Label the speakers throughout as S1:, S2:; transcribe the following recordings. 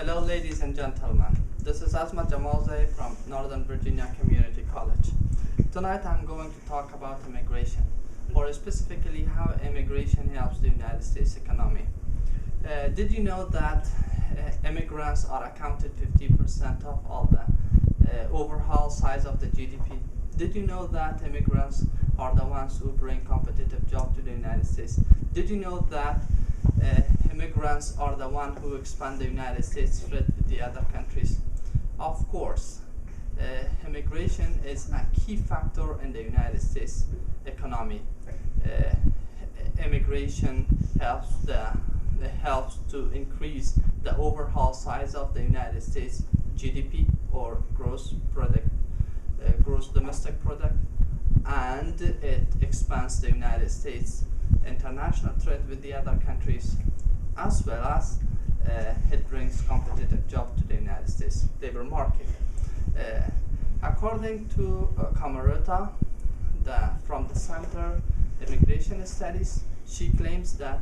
S1: Hello, ladies and gentlemen. This is Speech.MOV from Northern Virginia Community College. Tonight I'm going to talk about immigration, or specifically how immigration helps the United States economy. Did you know that immigrants are accounted 50% of all the overall size of the GDP? Did you know that immigrants are the ones who bring competitive jobs to the United States? Did you know that immigrants are the ones who expand the United States trade with the other countries? Of course, immigration is a key factor in the United States economy. Immigration helps to increase the overall size of the United States GDP, or gross domestic product, and it expands the United States international trade with the other countries, as well as it brings competitive jobs to the United States labor market. According to Camerota from the Center Immigration Studies, she claims that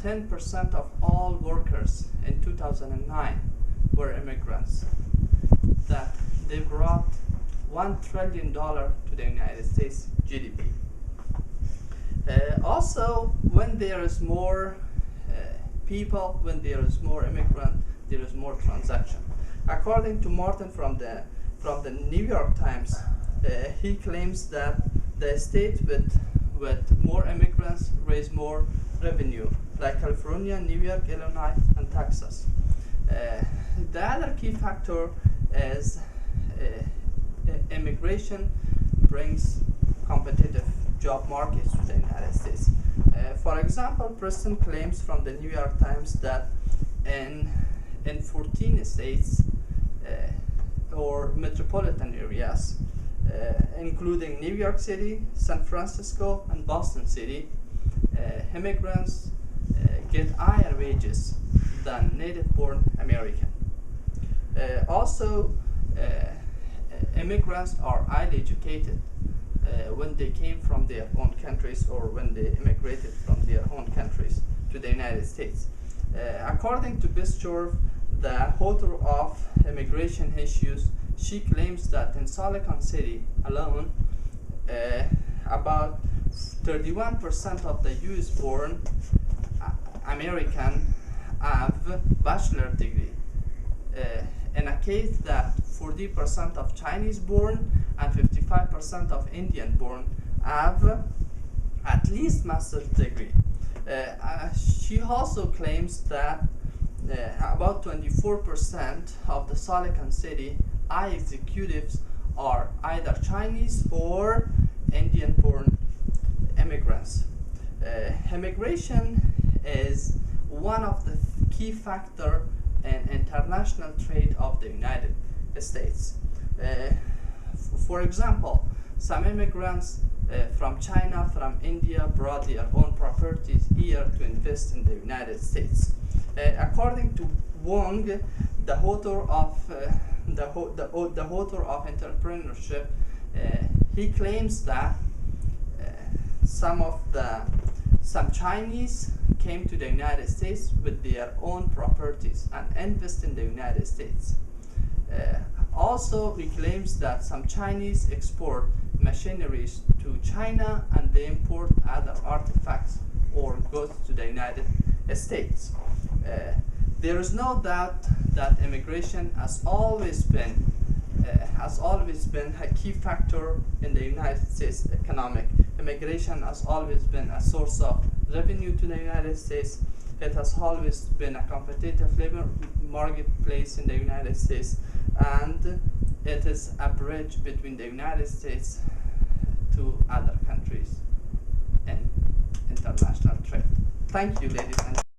S1: 10% of all workers in 2009 were immigrants, that they brought $1 trillion to the United States GDP. Also, when there is more people, when there is more immigrant, there is more transaction. According to Martin from the New York Times, he claims that the state with more immigrants raise more revenue, like California, New York, Illinois, and Texas. The other key factor is immigration brings competitive job markets to the United States. For example, Preston claims from the New York Times that in 14 states or metropolitan areas, including New York City, San Francisco, and Boston City, immigrants get higher wages than native-born American. Also, immigrants are highly educated when they came from their own countries, or when they immigrated from their own countries to the United States. According to Bischoff, the author of Immigration Issues, she claims that in Silicon City alone, about 31% of the US-born American have bachelor degree. In a case that 40% of Chinese-born and 55% of Indian-born have at least master's degree. She also claims that about 24% of the Silicon City high executives are either Chinese or Indian-born immigrants. Immigration is one of the key factors in international trade of the United States. For example, some immigrants from China, from India, brought their own properties here to invest in the United States. According to Wong, the author of Entrepreneurship, he claims that some Chinese came to the United States with their own properties and invest in the United States. Also, he claims that some Chinese export machineries to China, and they import other artifacts or goods to the United States. There is no doubt that immigration has always been a key factor in the United States economic. Immigration has always been a source of revenue to the United States. It has always been a competitive labor marketplace in the United States, and it is a bridge between the United States to other countries in international trade. Thank you, ladies and gentlemen.